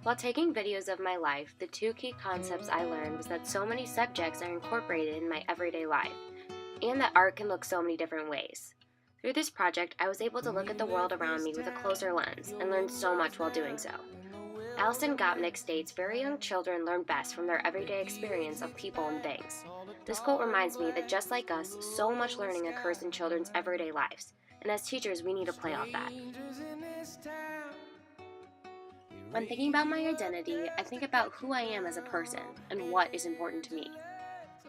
While taking videos of my life, the two key concepts I learned was that so many subjects are incorporated in my everyday life, and that art can look so many different ways. Through this project, I was able to look at the world around me with a closer lens and learn so much while doing so. Alison Gopnik states, "Very young children learn best from their everyday experience of people and things." This quote reminds me that just like us, so much learning occurs in children's everyday lives, and as teachers, we need to play off that. When thinking about my identity, I think about who I am as a person and what is important to me.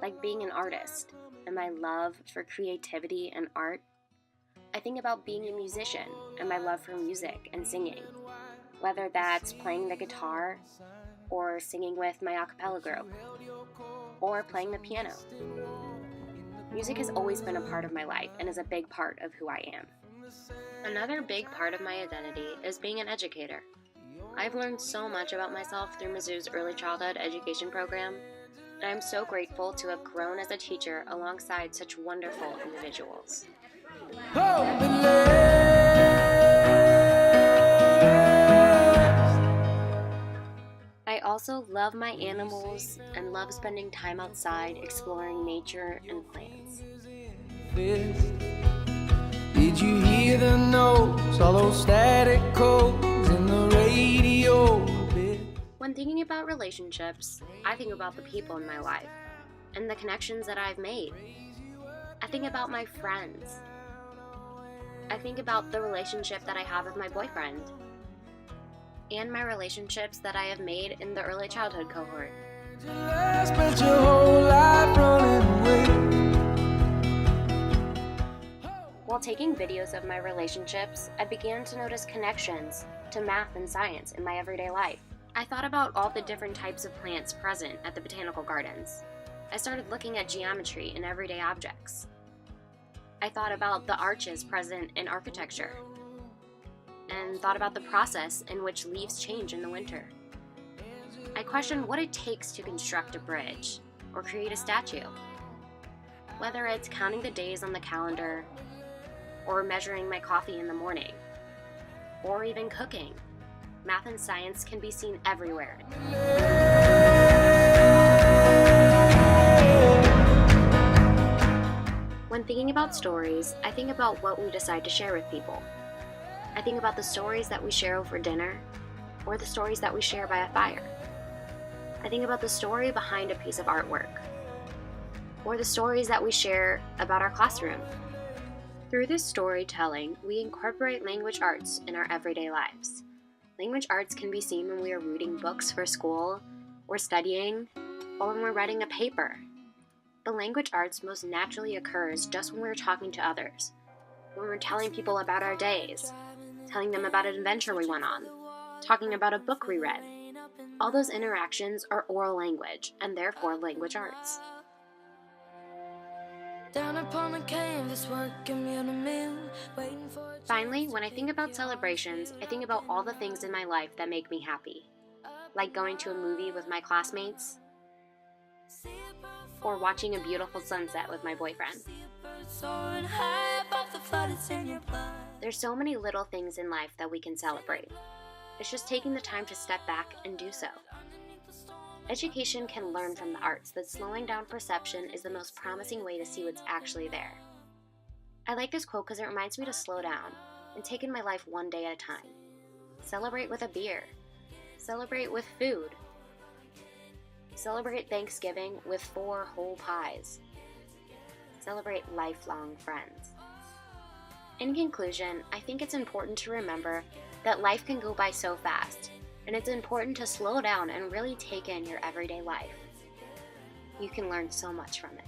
Like being an artist and my love for creativity and art. I think about being a musician and my love for music and singing, whether that's playing the guitar or singing with my a cappella group or playing the piano. Music has always been a part of my life and is a big part of who I am. Another big part of my identity is being an educator. I've learned so much about myself through Mizzou's early childhood education program, and I'm so grateful to have grown as a teacher alongside such wonderful individuals. I also love my animals and love spending time outside exploring nature and plants. Did you hear the notes, all those static codes in the radio? When thinking about relationships, I think about the people in my life and the connections that I've made. I think about my friends. I think about the relationship that I have with my boyfriend and my relationships that I have made in the early childhood cohort. While taking videos of my relationships, I began to notice connections to math and science in my everyday life. I thought about all the different types of plants present at the botanical gardens. I started looking at geometry in everyday objects. I thought about the arches present in architecture, and thought about the process in which leaves change in the winter. I questioned what it takes to construct a bridge or create a statue. Whether it's counting the days on the calendar, or measuring my coffee in the morning, or even cooking, math and science can be seen everywhere. When thinking about stories, I think about what we decide to share with people. I think about the stories that we share over dinner, or the stories that we share by a fire. I think about the story behind a piece of artwork, or the stories that we share about our classroom. Through this storytelling, we incorporate language arts in our everyday lives. Language arts can be seen when we are reading books for school, or studying, or when we're writing a paper. The language arts most naturally occurs just when we're talking to others, when we're telling people about our days, telling them about an adventure we went on, talking about a book we read. All those interactions are oral language, and therefore language arts. Finally, when I think about celebrations, I think about all the things in my life that make me happy, like going to a movie with my classmates, or watching a beautiful sunset with my boyfriend. There's so many little things in life that we can celebrate. It's just taking the time to step back and do so. Education can learn from the arts that slowing down perception is the most promising way to see what's actually there. I like this quote because it reminds me to slow down and take in my life one day at a time. Celebrate with a beer. Celebrate with food. Celebrate Thanksgiving with 4 whole pies. Celebrate lifelong friends. In conclusion, I think it's important to remember that life can go by so fast, and it's important to slow down and really take in your everyday life. You can learn so much from it.